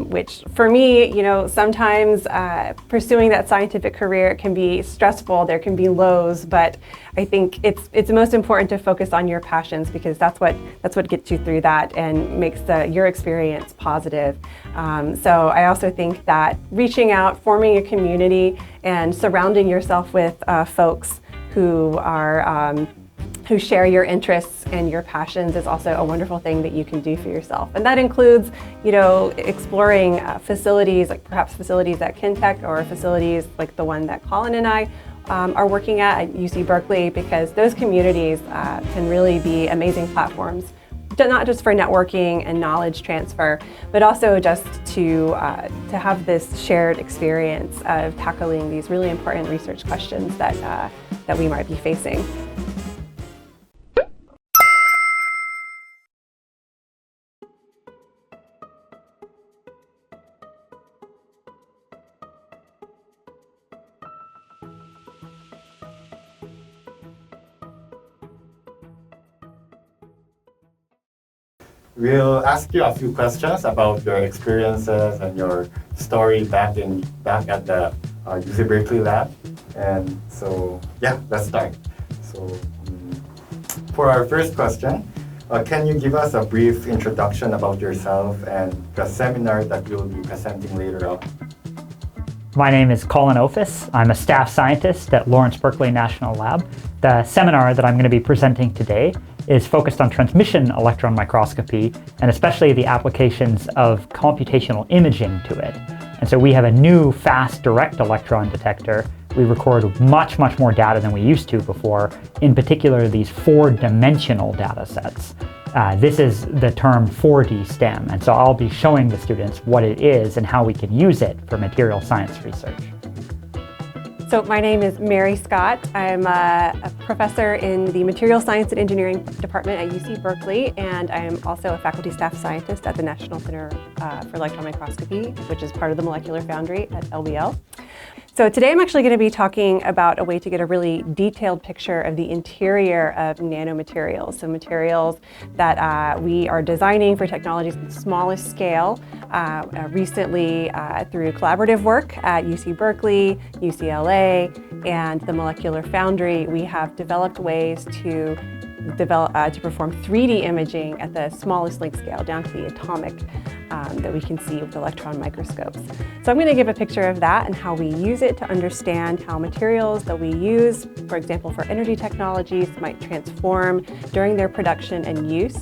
which for me, sometimes pursuing that scientific career can be stressful. There can be lows, but I think it's most important to focus on your passions, because that's what gets you through that and makes your experience positive. So I also think that reaching out, forming a community, and surrounding yourself with folks who share your interests and your passions is also a wonderful thing that you can do for yourself. And that includes, exploring facilities, like perhaps facilities at KENTECH or facilities like the one that Colin and I are working at UC Berkeley, because those communities can really be amazing platforms, not just for networking and knowledge transfer, but also just to have this shared experience of tackling these really important research questions that we might be facing. We'll ask you a few questions about your experiences and your story back at the UC Berkeley lab. And so, let's start. So, for our first question, can you give us a brief introduction about yourself and the seminar that you'll be presenting later on? My name is Colin Ophus. I'm a staff scientist at Lawrence Berkeley National Lab. The seminar that I'm going to be presenting today is focused on transmission electron microscopy, and especially the applications of computational imaging to it. And so we have a new fast direct electron detector. We record much more data than we used to before, in particular these 4-dimensional data sets. This is the term 4D STEM, and so I'll be showing the students what it is and how we can use it for material science research. So my name is Mary Scott. I'm a professor in the Material Science and Engineering Department at UC Berkeley, and I'm also a faculty staff scientist at the National Center for Electron Microscopy, which is part of the Molecular Foundry at LBL. So today I'm actually going to be talking about a way to get a really detailed picture of the interior of nanomaterials. So materials that we are designing for technologies at the smallest scale. Recently, through collaborative work at UC Berkeley, UCLA, and the Molecular Foundry, we have developed ways to perform 3D imaging at the smallest length scale, down to the atomic, that we can see with electron microscopes. So I'm going to give a picture of that and how we use it to understand how materials that we use, for example, for energy technologies, might transform during their production and use.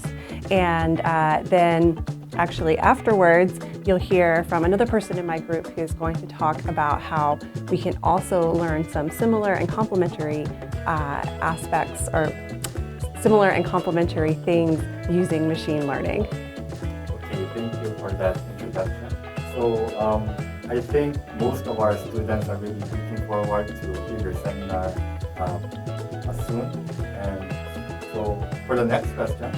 And then actually afterwards, you'll hear from another person in my group who's going to talk about how we can also learn some similar and complementary aspects, or similar and complementary things using machine learning. Okay, thank you for that introduction. So I think most of our students are really looking forward to hear your seminar soon. And so for the next question,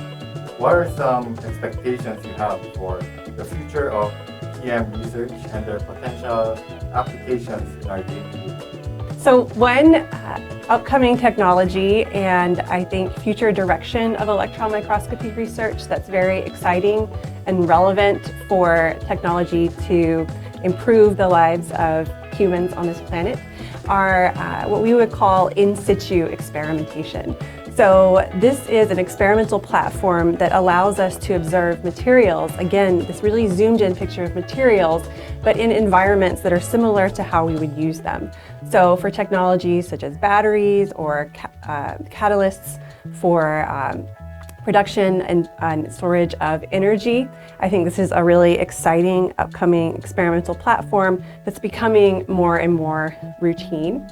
what are some expectations you have for the future of TEM research and their potential applications in our daily life? So one upcoming technology, and I think future direction of electron microscopy research that's very exciting and relevant for technology to improve the lives of humans on this planet, are what we would call in situ experimentation. So this is an experimental platform that allows us to observe materials, again, this really zoomed in picture of materials, but in environments that are similar to how we would use them. So for technologies such as batteries or catalysts for production and storage of energy, I think this is a really exciting upcoming experimental platform that's becoming more and more routine.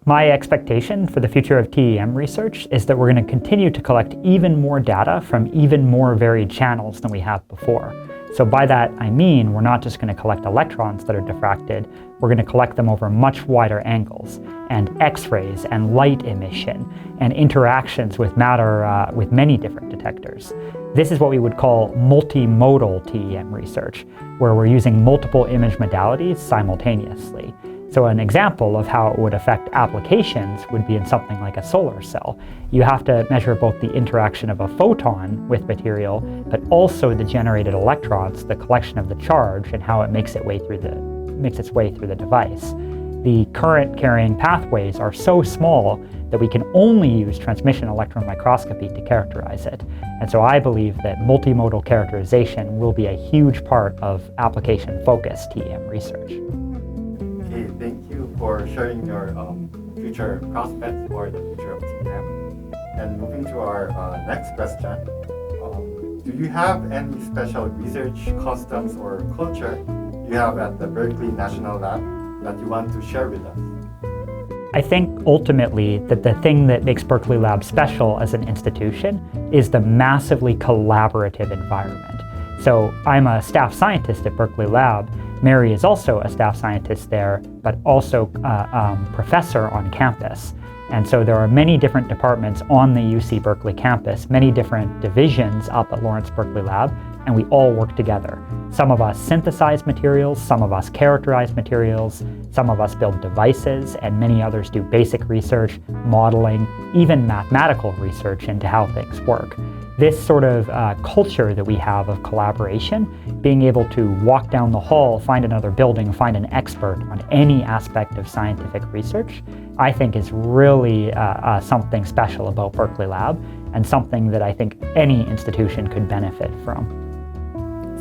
My expectation for the future of TEM research is that we're going to continue to collect even more data from even more varied channels than we have before. So by that I mean we're not just going to collect electrons that are diffracted, we're going to collect them over much wider angles, and X-rays and light emission and interactions with matter with many different detectors. This is what we would call multimodal TEM research, where we're using multiple image modalities simultaneously. So an example of how it would affect applications would be in something like a solar cell. You have to measure both the interaction of a photon with material, but also the generated electrons, the collection of the charge, and how it makes its way through the device. The current carrying pathways are so small that we can only use transmission electron microscopy to characterize it. And so I believe that multimodal characterization will be a huge part of application-focused TEM research. Okay, thank you for sharing your future prospects for the future of TEM. And moving to our next question, do you have any special research customs or culture you have at the Berkeley National Lab that you want to share with us? I think ultimately that the thing that makes Berkeley Lab special as an institution is the massively collaborative environment. So I'm a staff scientist at Berkeley Lab. Mary is also a staff scientist there, but also professor on campus. And so there are many different departments on the UC Berkeley campus, many different divisions up at Lawrence Berkeley Lab, and we all work together. Some of us synthesize materials, some of us characterize materials, some of us build devices, and many others do basic research, modeling, even mathematical research into how things work. This sort of culture that we have of collaboration, being able to walk down the hall, find another building, find an expert on any aspect of scientific research, I think is really something special about Berkeley Lab and something that I think any institution could benefit from.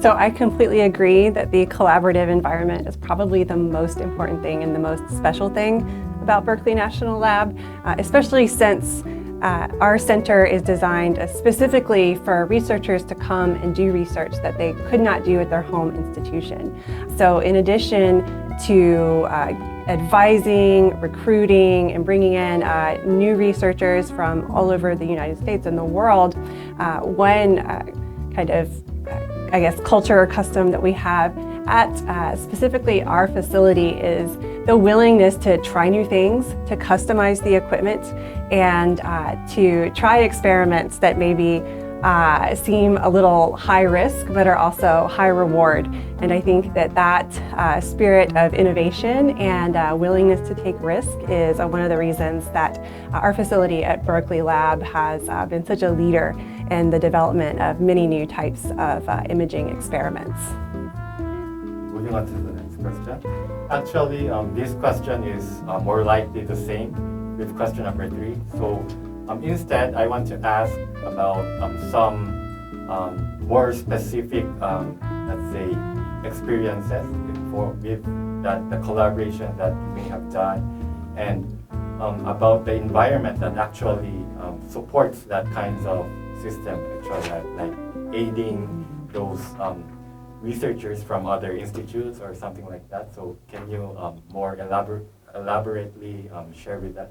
So I completely agree that the collaborative environment is probably the most important thing and the most special thing about Berkeley National Lab, especially since our center is designed specifically for researchers to come and do research that they could not do at their home institution. So in addition to advising, recruiting, and bringing in new researchers from all over the United States and the world, one kind of culture or custom that we have at specifically our facility is the willingness to try new things, to customize the equipment, and to try experiments that maybe seem a little high risk but are also high reward. And I think that spirit of innovation and willingness to take risk is one of the reasons that our facility at Berkeley Lab has been such a leader in the development of many new types of imaging experiments. Moving on to the next question. Actually, this question is more likely the same with question number 3. So instead, I want to ask about some more specific, let's say, experiences with the collaboration that you may have done, and about the environment that actually supports that kinds of system, actually, like aiding those researchers from other institutes or something like that. So can you more elaborately share with us?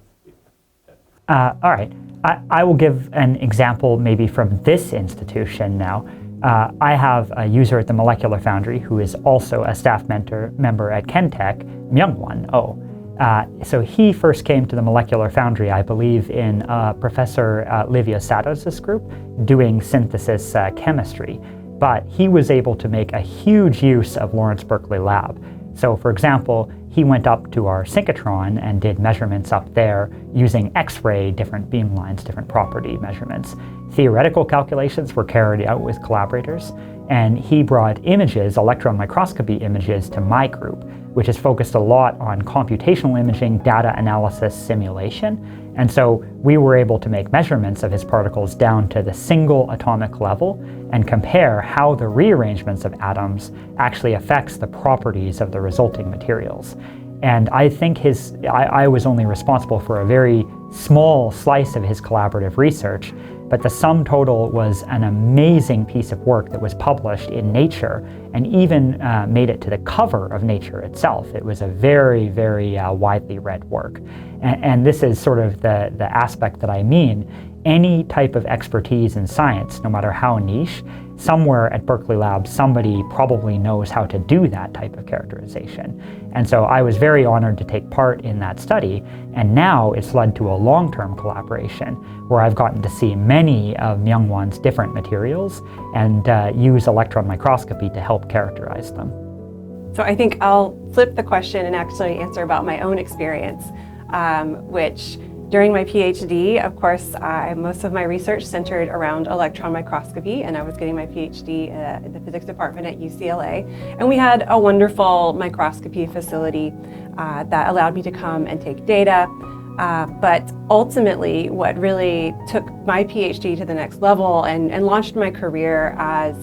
All right, I will give an example maybe from this institution now. I have a user at the Molecular Foundry who is also a staff member at KENTECH, Myungwon Oh. So he first came to the Molecular Foundry, I believe, in Professor Livia Satos' group doing synthesis chemistry. But he was able to make a huge use of Lawrence Berkeley Lab. So for example, he went up to our synchrotron and did measurements up there using X-ray, different beamlines, different property measurements. Theoretical calculations were carried out with collaborators, and he brought images, electron microscopy images, to my group, which is focused a lot on computational imaging, data analysis, simulation. And so we were able to make measurements of his particles down to the single atomic level and compare how the rearrangements of atoms actually affects the properties of the resulting materials. And I think I was only responsible for a very small slice of his collaborative research, but the sum total was an amazing piece of work that was published in Nature and even made it to the cover of Nature itself. It was a very, very widely read work. And this is sort of the aspect that I mean. Any type of expertise in science, no matter how niche, somewhere at Berkeley Lab, somebody probably knows how to do that type of characterization. And so I was very honored to take part in that study, and now it's led to a long-term collaboration where I've gotten to see many of Myungwon's different materials and use electron microscopy to help characterize them. So I think I'll flip the question and actually answer about my own experience, which during my PhD, of course, most of my research centered around electron microscopy, and I was getting my PhD in the physics department at UCLA. And we had a wonderful microscopy facility that allowed me to come and take data. But ultimately, what really took my PhD to the next level and launched my career as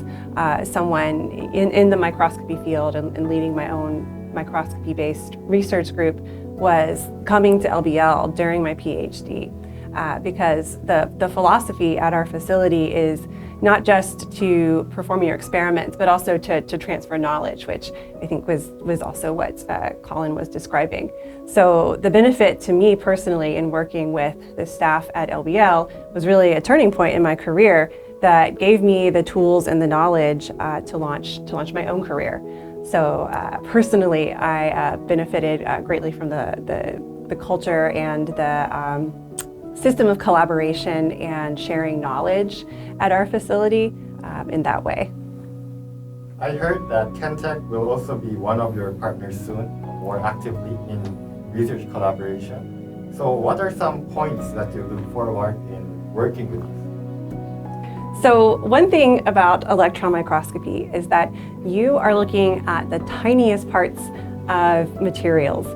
someone in the microscopy field and leading my own microscopy-based research group was coming to LBL during my PhD, because the philosophy at our facility is not just to perform your experiments, but also to transfer knowledge, which I think was also what Colin was describing. So the benefit to me personally in working with the staff at LBL was really a turning point in my career that gave me the tools and the knowledge to launch my own career. So personally, I benefited greatly from the culture and the system of collaboration and sharing knowledge at our facility in that way. I heard that KENTECH will also be one of your partners soon, more actively in research collaboration. So what are some points that you look forward in working with us? So one thing about electron microscopy is that you are looking at the tiniest parts of materials.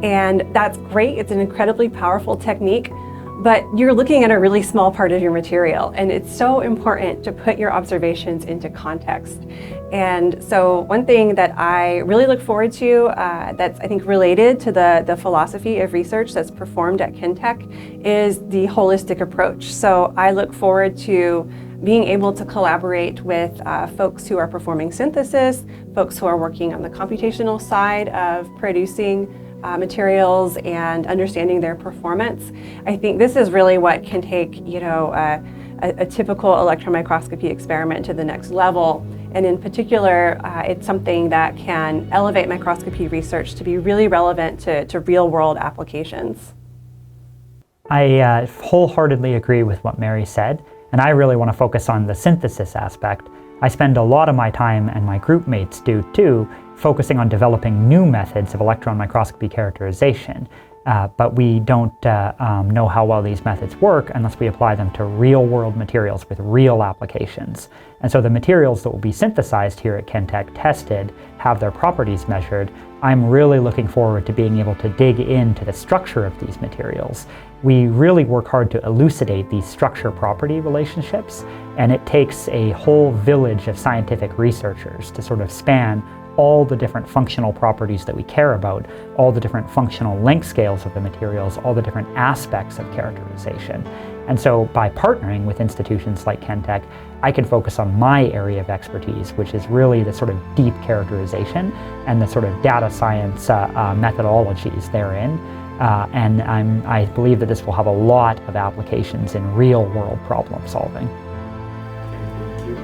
And that's great, it's an incredibly powerful technique, but you're looking at a really small part of your material, and it's so important to put your observations into context. And so one thing that I really look forward to that's I think related to the philosophy of research that's performed at KENTECH is the holistic approach. So I look forward to being able to collaborate with folks who are performing synthesis, folks who are working on the computational side of producing materials and understanding their performance. I think this is really what can take, a typical electron microscopy experiment to the next level. And in particular, it's something that can elevate microscopy research to be really relevant to real-world applications. I wholeheartedly agree with what Mary said, and I really want to focus on the synthesis aspect. I spend a lot of my time, and my group mates do too, focusing on developing new methods of electron microscopy characterization. But we don't know how well these methods work unless we apply them to real-world materials with real applications. And so the materials that will be synthesized here at KENTECH, tested, have their properties measured. I'm really looking forward to being able to dig into the structure of these materials. We really work hard to elucidate these structure-property relationships, and it takes a whole village of scientific researchers to sort of span all the different functional properties that we care about, all the different functional length scales of the materials, all the different aspects of characterization. And so by partnering with institutions like KENTECH, I can focus on my area of expertise, which is really the sort of deep characterization and the sort of data science methodologies therein. And I believe that this will have a lot of applications in real-world problem solving. Okay, thank you.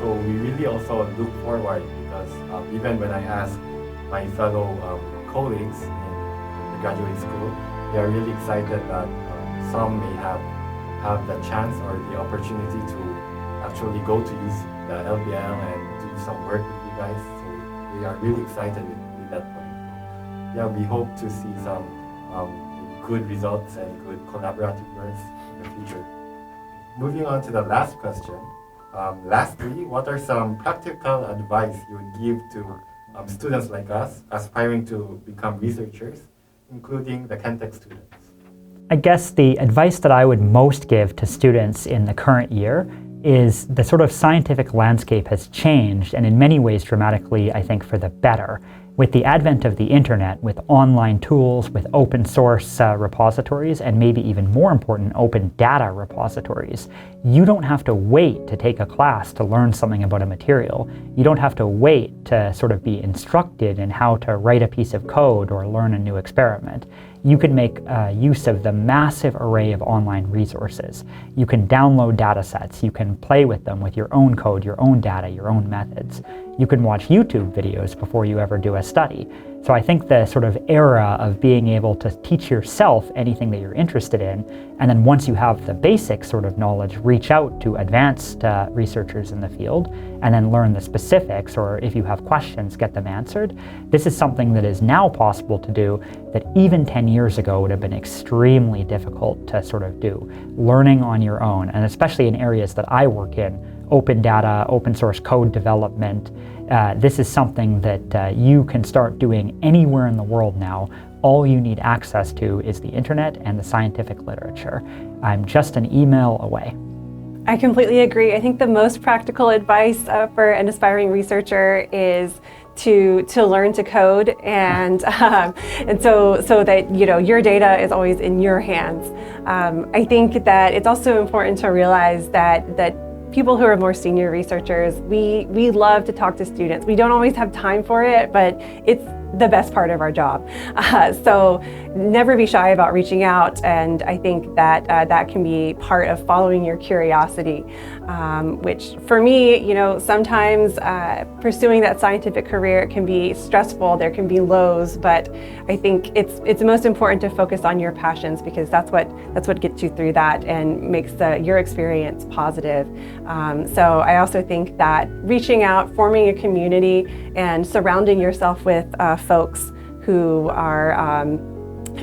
So we really also look forward because even when I ask my fellow colleagues in the graduate school, they are really excited that some may have the chance or the opportunity to actually go to use the LBNL and do some work with you guys. So they are really excited with that point. Yeah, we hope to see some good results and good collaborative works in the future. Moving on to the last question. Lastly, what are some practical advice you would give to students like us aspiring to become researchers, including the KENTECH students? I guess the advice that I would most give to students in the current year is the sort of scientific landscape has changed, and in many ways dramatically, I think, for the better. With the advent of the internet, with online tools, with open source repositories, and maybe even more important, open data repositories, you don't have to wait to take a class to learn something about a material. You don't have to wait to sort of be instructed in how to write a piece of code or learn a new experiment. You can make use of the massive array of online resources. You can download data sets. You can play with them with your own code, your own data, your own methods. You can watch YouTube videos before you ever do a study. So I think the sort of era of being able to teach yourself anything that you're interested in, and then once you have the basic sort of knowledge, reach out to advanced researchers in the field, and then learn the specifics, or if you have questions, get them answered. This is something that is now possible to do that even 10 years ago would have been extremely difficult to sort of do. Learning on your own, and especially in areas that I work in, open data, open source code development, this is something that you can start doing anywhere in the world now. All you need access to is the internet and the scientific literature. I'm just an email away. I completely agree. I think the most practical advice for an aspiring researcher is to learn to code, and so that your data is always in your hands. I think that it's also important to realize that people who are more senior researchers, we love to talk to students. We don't always have time for it, but it's the best part of our job. So never be shy about reaching out, and I think that that can be part of following your curiosity, which for me, sometimes pursuing that scientific career can be stressful, there can be lows, but I think it's most important to focus on your passions, because that's what gets you through that and makes your experience positive. So I also think that reaching out, forming a community, and surrounding yourself with folks who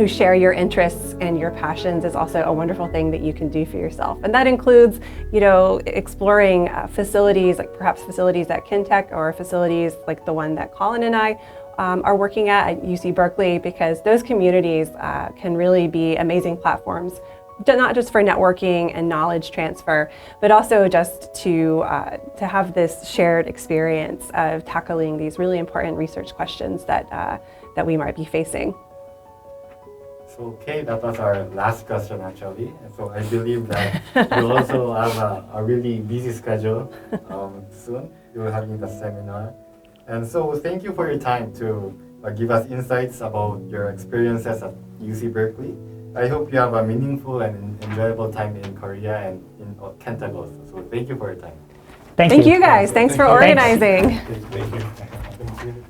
share your interests and your passions is also a wonderful thing that you can do for yourself. And that includes, exploring facilities, like perhaps facilities at KENTECH, or facilities like the one that Colin and I are working at UC Berkeley, because those communities can really be amazing platforms, not just for networking and knowledge transfer, but also just to have this shared experience of tackling these really important research questions that we might be facing. So, okay, that was our last question actually. So I believe that you also have a really busy schedule soon. You're having the seminar. And so thank you for your time to give us insights about your experiences at UC Berkeley. I hope you have a meaningful and enjoyable time in Korea and in KENTECH also. So thank you for your time. Thank you guys. Thanks for organizing. Thank you. Thank you.